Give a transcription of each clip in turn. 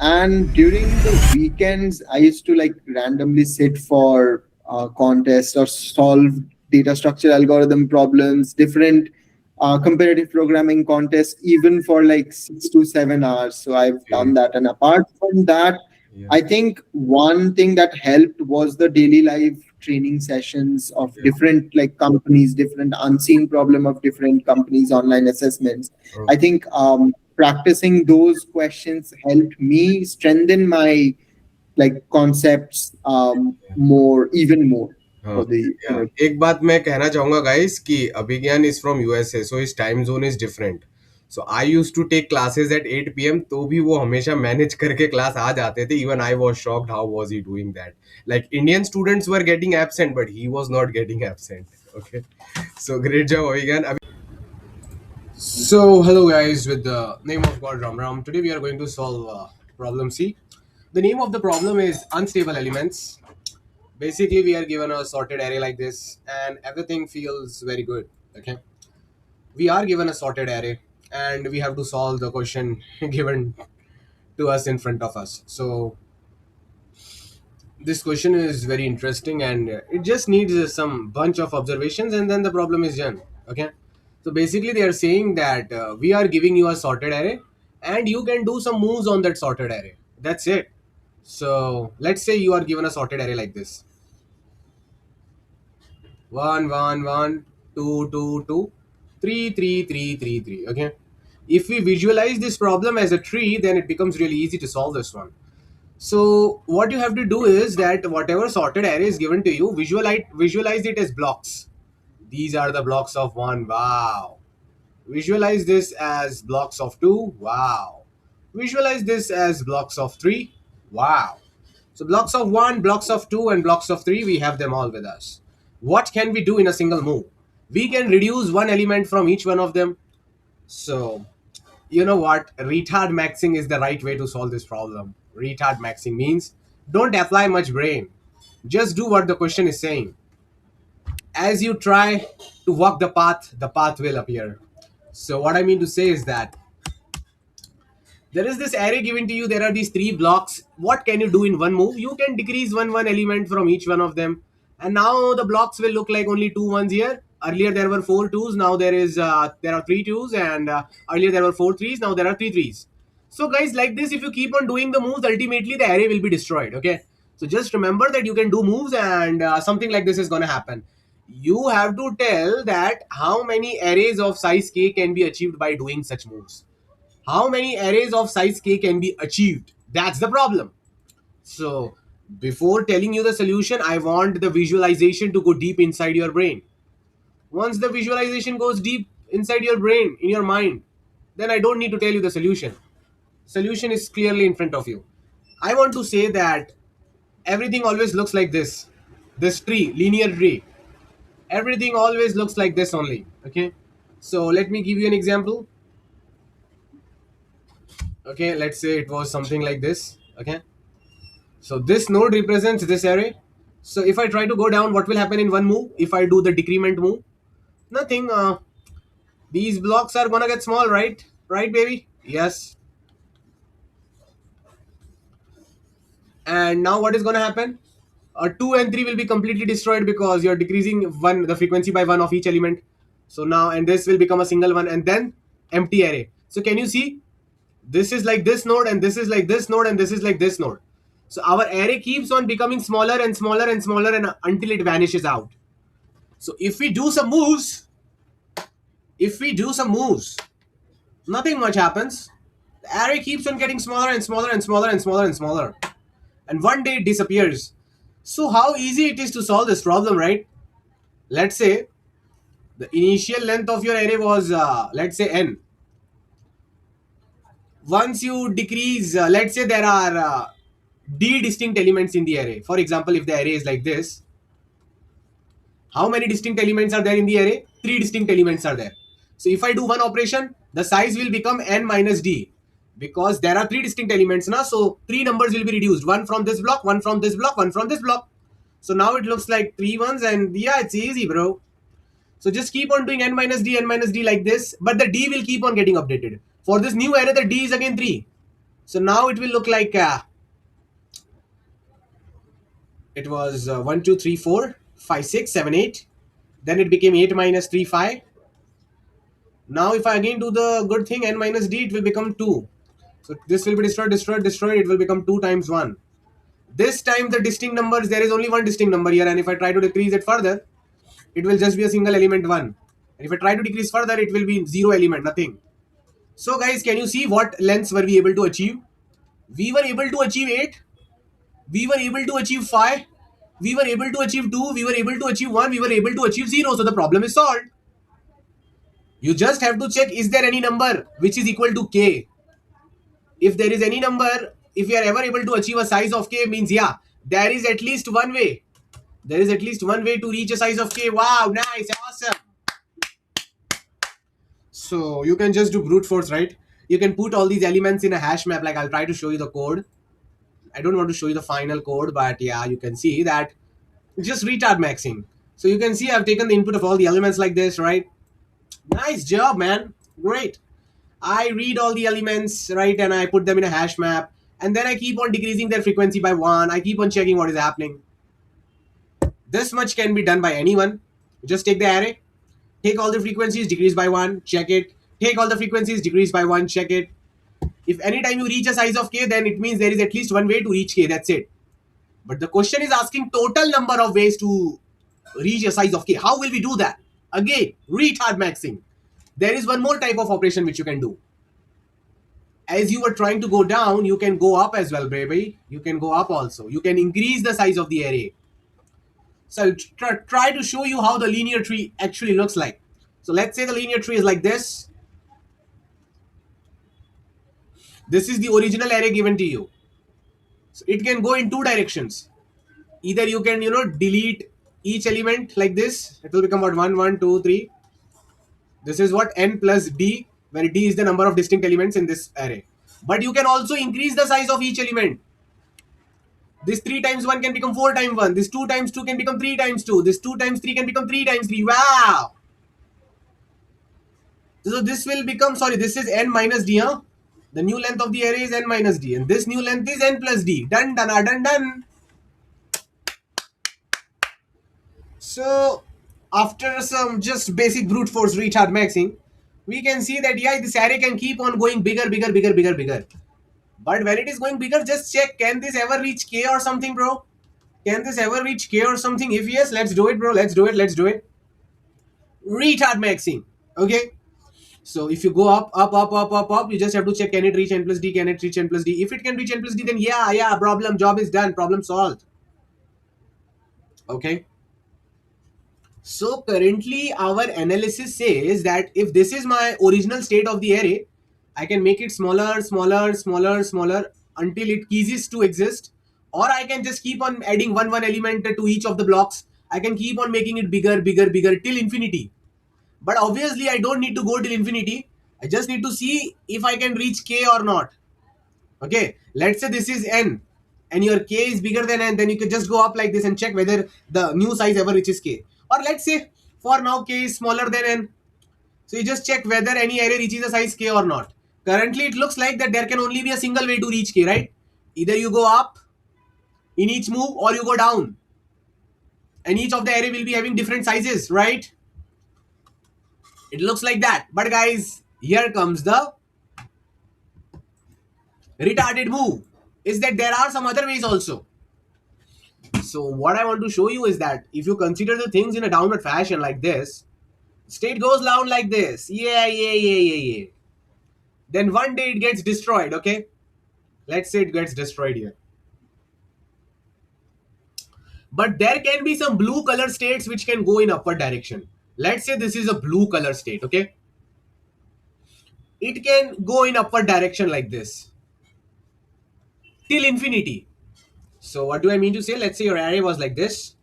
And during the weekends, I used to like randomly sit for contests or solve data structure algorithm problems, different comparative programming contests, even for like 6 to 7 hours. So I've done Okay. that. And apart from that, Yeah. I think one thing that helped was the daily life training sessions of Yeah. different like companies, different unseen problem of different companies, online assessments. I Okay. think practicing those questions helped me strengthen my like concepts more, even more हाँ, for the या एक बात मैं कहना चाहूँगा guys कि Abhigyan is from USA, so इस time zone is different. So I use to take classes at 8 p.m. तो भी वो हमेशा मैनेज करके क्लास आ जाते थे. Even I was shocked how was he doing that. Like Indian students were getting absent but he was not getting absent. Okay, so great job Abhigyan. So, hello guys, with the name of God Ram Ram. Today we are going to solve problem C. The name of the problem is unstable elements. Basically, we are given a sorted array like this, and everything feels very good. Okay, we are given a sorted array, and we have to solve the question given to us in front of us. So, this question is very interesting, and it just needs some bunch of observations, and then the problem is done. Okay, so basically, they are saying that we are giving you a sorted array, and you can do some moves on that sorted array. That's it. So, let's say you are given a sorted array like this: one, one, one, two, two, two, three, three, three, three, three. Okay. If we visualize this problem as a tree, then it becomes really easy to solve this one. So what you have to do is that whatever sorted array is given to you, visualize it as blocks. These are the blocks of one. Wow. Visualize this as blocks of two. Wow. Visualize this as blocks of three. Wow. So blocks of one, blocks of two, and blocks of three, we have them all with us. What can we do in a single move? We can reduce one element from each one of them. So, you know what? Retard maxing is the right way to solve this problem. Retard maxing means don't apply much brain. Just do what the question is saying. As you try to walk the path will appear. So, what I mean to say is that there is this array given to you. There are these three blocks. What can you do in one move? You can decrease one element from each one of them, and now the blocks will look like only two ones here. Earlier there were four twos, now there are three twos, and earlier there were four threes, now there are three threes. So guys, like this, if you keep on doing the moves, ultimately the array will be destroyed. Okay, so just remember that you can do moves, and something like this is going to happen. You have to tell that how many arrays of size k can be achieved by doing such moves. How many arrays of size k can be achieved? That's the problem. So before telling you the solution, I want the visualization to go deep inside your brain. Once the visualization goes deep inside your brain, in your mind, then I don't need to tell you the solution. Solution is clearly in front of you. I want to say that everything always looks like this tree, linear tree. Everything always looks like this only. Okay, so let me give you an example. Okay, let's say it was something like this. Okay, so this node represents this array. So if I try to go down, what will happen in one move? If I do the decrement move, nothing. These blocks are gonna get small, right? Right, baby? Yes. And now what is gonna happen? Two and three will be completely destroyed because you're decreasing the frequency by one of each element. So now, and this will become a single one, and then empty array. So can you see? This is like this node, and this is like this node, and this is like this node. So our array keeps on becoming smaller and smaller and smaller, and until it vanishes out. So if we do some moves, nothing much happens. The array keeps on getting smaller and smaller and smaller and smaller and smaller. And one day it disappears. So how easy it is to solve this problem, right? Let's say the initial length of your array was, let's say n. Once you decrease, let's say there are d distinct elements in the array. For example, if the array is like this, how many distinct elements are there in the array? Three distinct elements are there. So if I do one operation, the size will become n minus d, because there are three distinct elements now. So three numbers will be reduced: one from this block, one from this block, one from this block. So now it looks like three ones, and yeah, it's easy, bro. So just keep on doing n minus d like this, but the d will keep on getting updated. For this new array, the d is again 3. So now it will look like it was 1 2 3 4 5 6 7 8. Then it became 8 minus 3 5. Now if I again do the good thing, n minus d, it will become 2. So this will be destroyed, destroyed, destroyed. It will become 2 times 1. This time the distinct numbers, there is only one distinct number here, and if I try to decrease it further, it will just be a single element 1. And if I try to decrease further, it will be 0 element, nothing. So guys, can you see what lengths were we able to achieve? We were able to achieve 8. We were able to achieve 5. We were able to achieve 2. We were able to achieve 1. We were able to achieve 0. So the problem is solved. You just have to check, is there any number which is equal to k? If there is any number, if you are ever able to achieve a size of k, means yeah, there is at least one way. There is at least one way to reach a size of k. Wow, nice, awesome. So you can just do brute force, right? You can put all these elements in a hash map. Like I'll try to show you the code. I don't want to show you the final code, but yeah, you can see that just retard maxing. So you can see I've taken the input of all the elements like this, right? Nice job, man. Great. I read all the elements, right, and I put them in a hash map, and then I keep on decreasing their frequency by 1. I keep on checking what is happening. This much can be done by anyone. Just take the array, take all the frequencies, decrease by 1, check it. Take all the frequencies, decrease by 1, check it. If anytime you reach a size of k, then it means there is at least one way to reach k. That's it. But the question is asking total number of ways to reach a size of k. How will we do that? Again, retard maxing. There is one more type of operation which you can do. As you were trying to go down, you can go up as well, baby. You can go up also. You can increase the size of the array. So I'll try to show you how the linear tree actually looks like. So let's say the linear tree is like this. This is the original array given to you. So it can go in two directions. Either you can, delete each element like this. It will become what, 1, 1, 2, 3. This is what, n plus d, where d is the number of distinct elements in this array. But you can also increase the size of each element. This 3 times 1 can become 4 times 1. This 2 times 2 can become 3 times 2. This 2 times 3 can become 3 times 3. Wow! So this will become, sorry, this is n minus d, huh? The new length of the array is n minus d. And this new length is n plus d. Done, done, done, done. So after some just basic brute force retard maxing, we can see that, yeah, this array can keep on going bigger, bigger, bigger, bigger, bigger. But when it is going bigger, just check, can this ever reach k or something, bro? Can this ever reach k or something? If yes, let's do it, bro. Let's do it. Let's do it. Retard maxing. Okay. So if you go up, up, up, up, up, up, you just have to check, can it reach n plus d? Can it reach n plus d? If it can reach n plus d, then yeah, problem, job is done, problem solved. Okay. So currently our analysis says that if this is my original state of the array, I can make it smaller, smaller, smaller, smaller until it ceases to exist. Or I can just keep on adding one element to each of the blocks. I can keep on making it bigger, bigger, bigger till infinity. But obviously I don't need to go till infinity. I just need to see if I can reach k or not. Okay, let's say this is n and your k is bigger than n, then you can just go up like this and check whether the new size ever reaches k. Or let's say for now k is smaller than n, so you just check whether any array reaches a size k or not. Currently it looks like that there can only be a single way to reach k, right? Either you go up in each move or you go down, and each of the array will be having different sizes, right? It looks like that. But guys, here comes the retarded move, is that there are some other ways also. So what I want to show you is that if you consider the things in a downward fashion like this, state goes down like this, yeah. Then one day it gets destroyed, okay? Let's say it gets destroyed here. But there can be some blue color states which can go in upward direction. Let's say this is a blue color state, okay? It can go in upward direction like this till infinity. So what do I mean to say? Let's say your array was like this.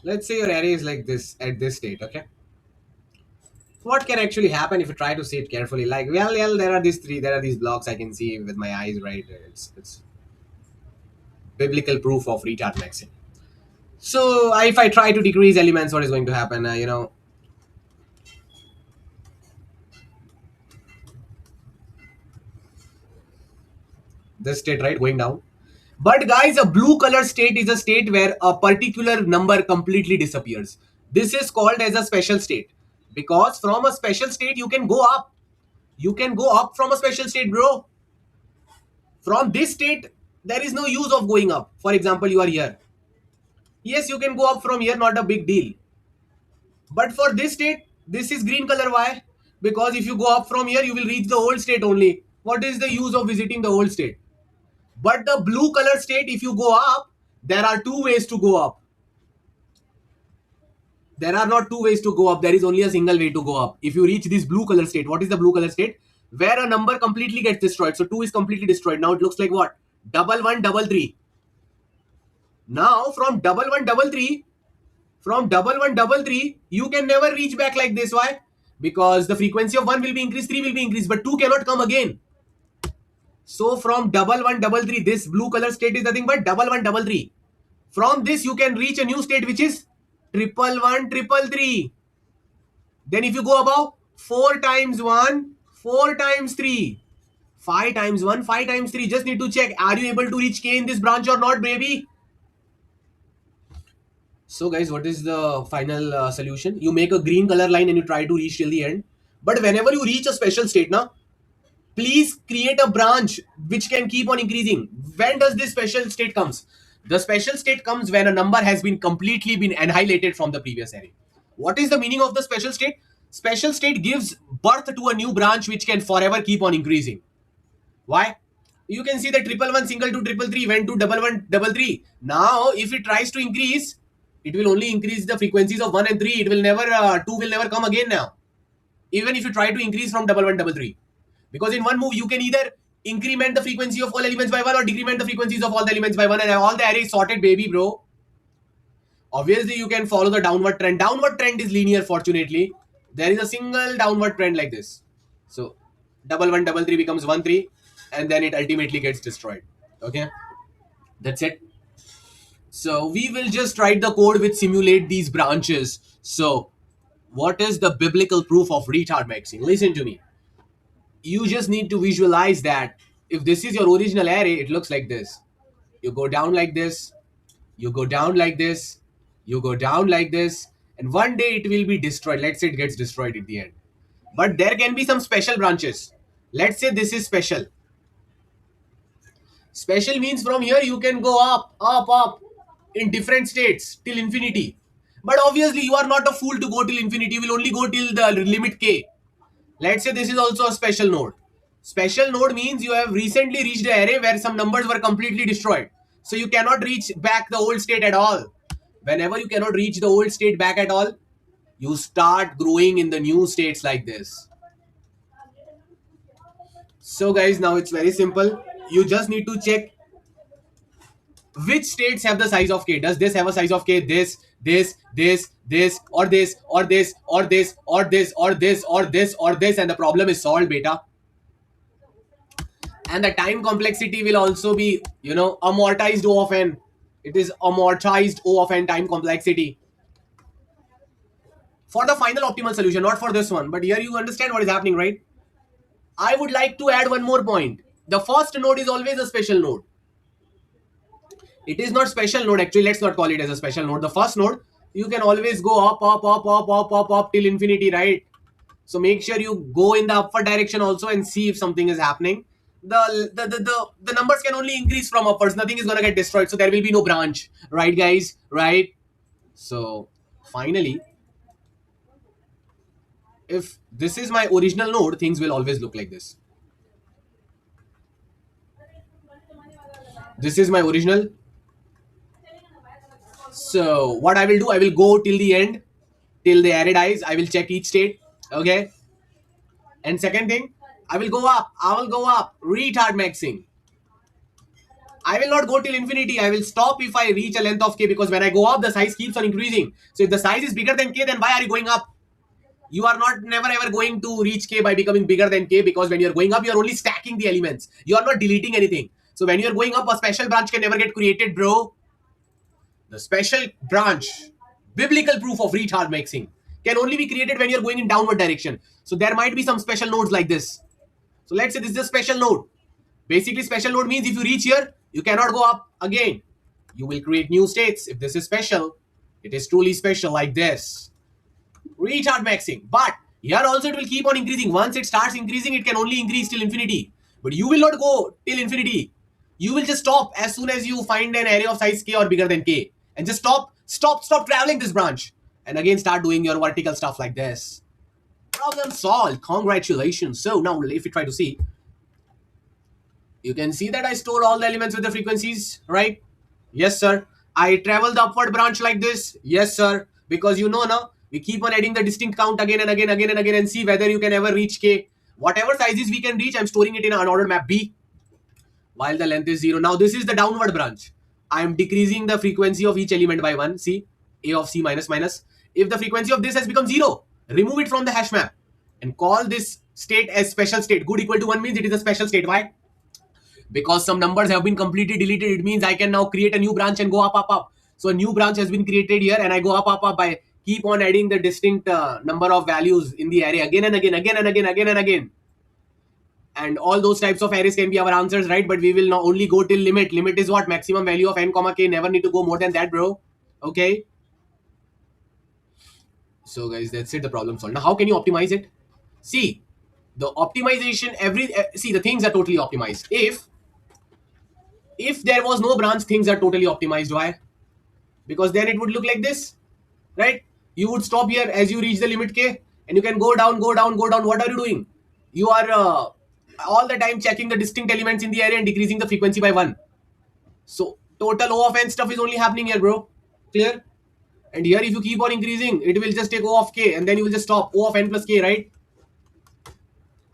Let's say your array is like this at this state, okay? What can actually happen if you try to see it carefully? Like, well, there are these blocks I can see with my eyes, right? It's biblical proof of retard maxing. So if I try to decrease elements, what is going to happen? This state, right, going down. But guys, a blue color state is a state where a particular number completely disappears. This is called as a special state, because from a special state you can go up. You can go up from a special state, bro. From this state, there is no use of going up. For example, you are here. Yes, you can go up from here, not a big deal. But for this state, this is green color. Why? Because if you go up from here, you will reach the old state only. What is the use of visiting the old state? But the blue color state, if you go up, there are two ways to go up. There are not two ways to go up. There is only a single way to go up. If you reach this blue color state, what is the blue color state? Where a number completely gets destroyed. So 2 is completely destroyed. Now it looks like what? Double one, double three. Now from double one, double three, you can never reach back like this. Why? Because the frequency of 1 will be increased, 3 will be increased, but 2 cannot come again. So from double one, double three, this blue color state is nothing but double one, double three. From this, you can reach a new state, which is triple one, triple three. Then if you go above, 4 times 1, 4 times 3, 5 times 1, 5 times 3. Just need to check, are you able to reach K in this branch or not, baby? So guys, what is the final solution? You make a green color line and you try to reach till the end. But whenever you reach a special state, now, please create a branch which can keep on increasing. When does this special state comes? The special state comes when a number has been completely been annihilated from the previous array. What is the meaning of the special state? Special state gives birth to a new branch which can forever keep on increasing. Why? You can see the triple one, single two, triple three went to double one, double three. Now, if it tries to increase, it will only increase the frequencies of 1 and 3. It will never, 2 will never come again now. Even if you try to increase from double one, double three. Because in one move, you can either increment the frequency of all elements by 1 or decrement the frequencies of all the elements by 1, and all the array is sorted, baby, bro. Obviously, you can follow the downward trend. Downward trend is linear, fortunately. There is a single downward trend like this. So, double one, double three becomes 1, 3, and then it ultimately gets destroyed. Okay? That's it. So, we will just write the code which simulate these branches. So, what is the biblical proof of retard maxing? Listen to me. You just need to visualize that if this is your original array, it looks like this. You go down like this, you go down like this, you go down like this, and one day it will be destroyed. Let's say it gets destroyed at the end. But there can be some special branches. Let's say this is special. Special means from here you can go up, up, up in different states till infinity. But obviously you are not a fool to go till infinity. You will only go till the limit k. Let's say this is also a special node. Special node means you have recently reached an array where some numbers were completely destroyed. So you cannot reach back the old state at all. Whenever you cannot reach the old state back at all, you start growing in the new states like this. So guys, now it's very simple. You just need to check which states have the size of k. Does this have a size of k? This, or this, or this, or this, or this, or this, or this, or this, and the problem is solved, beta. And the time complexity will also be, amortized O of n. It is amortized O of n time complexity. For the final optimal solution, not for this one, but here you understand what is happening, right? I would like to add one more point. The first node is always a special node. It is not special node, actually. Let's not call it as a special node. The first node, you can always go up, up, up, up, up, up, up till infinity, right? So make sure you go in the upward direction also and see if something is happening. The numbers can only increase from upwards. Nothing is going to get destroyed. So there will be no branch. Right, guys? Right? So finally, if this is my original node, things will always look like this. This is my original. So what I will do, I will go till the end, till the array dies. I will check each state. Okay. And second thing, I will go up. Retard maxing. I will not go till infinity. I will stop if I reach a length of k, because when I go up, the size keeps on increasing. So if the size is bigger than k, then why are you going up? You are not never ever going to reach k by becoming bigger than k, because when you're going up, you're only stacking the elements. You are not deleting anything. So when you're going up, a special branch can never get created, bro. The special branch, biblical proof of retard mixing, can only be created when you're going in downward direction. So there might be some special nodes like this. So let's say this is a special node. Basically, special node means if you reach here, you cannot go up again. You will create new states. If this is special, it is truly special like this. Retard maxing. But here also it will keep on increasing. Once it starts increasing, it can only increase till infinity. But you will not go till infinity. You will just stop as soon as you find an array of size k or bigger than k. And just stop traveling this branch. And again start doing your vertical stuff like this. Problem solved. Congratulations. So now if you try to see, you can see that I store all the elements with the frequencies, right? Yes, sir. I travel the upward branch like this. Yes, sir. Because you know now, we keep on adding the distinct count again and again, and see whether you can ever reach k. Whatever sizes we can reach, I'm storing it in an unordered map B. While the length is 0. Now this is the downward branch. I am decreasing the frequency of each element by 1. See, a of c minus minus. If the frequency of this has become 0, remove it from the hash map and call this state as special state. Good equal to 1 means it is a special state. Why? Because some numbers have been completely deleted. It means I can now create a new branch and go up. So a new branch has been created here and I go up by keep on adding the distinct number of values in the array again and again. And all those types of arrays can be our answers, right? But we will now only go till limit. Limit is what? Maximum value of n comma k. Never need to go more than that, bro. Okay. So guys, that's it. The problem solved. Now how can you optimize it? See, the optimization, see, the things are totally optimized. If there was no branch, things are totally optimized. Why? Because then it would look like this, right? You would stop here as you reach the limit k and you can go down. What are you doing? You are all the time checking the distinct elements in the array and decreasing the frequency by 1. So total O of n stuff is only happening here, bro. Clear? And here if you keep on increasing, it will just take O of k and then you will just stop. O of n plus k, right?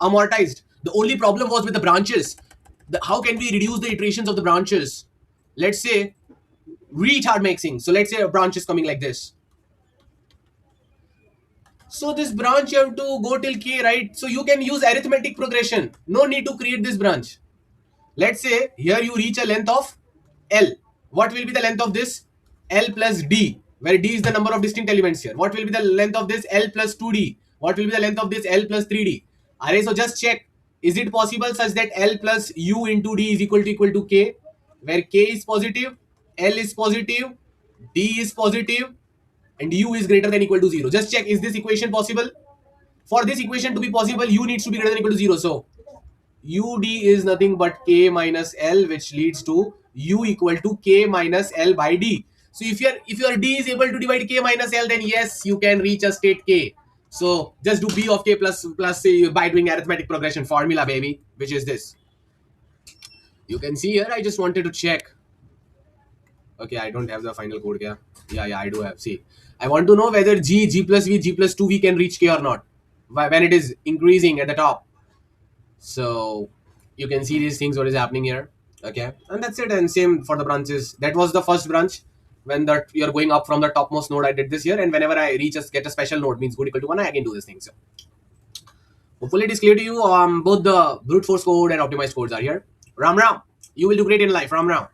Amortized. The only problem was with the branches. How can we reduce the iterations of the branches? Let's say retard mixing. So let's say a branch is coming like this. So this branch you have to go till k, right? So you can use arithmetic progression. No need to create this branch. Let's say here you reach a length of L. What will be the length of this? L plus D, where D is the number of distinct elements here. What will be the length of this? L plus 2D. What will be the length of this? L plus 3D. Alright, so just check. Is it possible such that L plus U into D is equal to K, where K is positive, L is positive, D is positive, and U is greater than equal to 0. Just check, is this equation possible? For this equation to be possible, U needs to be greater than equal to 0. So UD is nothing but K minus L, which leads to U equal to K minus L by D. So if your D is able to divide K minus L, then yes, you can reach a state K. So just do B of K plus by doing arithmetic progression formula, baby, which is this. You can see here, I just wanted to check. Okay, I don't have the final code here. Yeah, I do have. See, I want to know whether G plus V, G plus 2V can reach K or not when it is increasing at the top. So you can see these things, what is happening here. Okay, and that's it. And same for the branches. That was the first branch. When that you're going up from the topmost node, I did this here. And whenever I get a special node, means good equal to 1, I can do this thing. So hopefully it is clear to you. Both the brute force code and optimized codes are here. Ram Ram. You will do great in life. Ram Ram.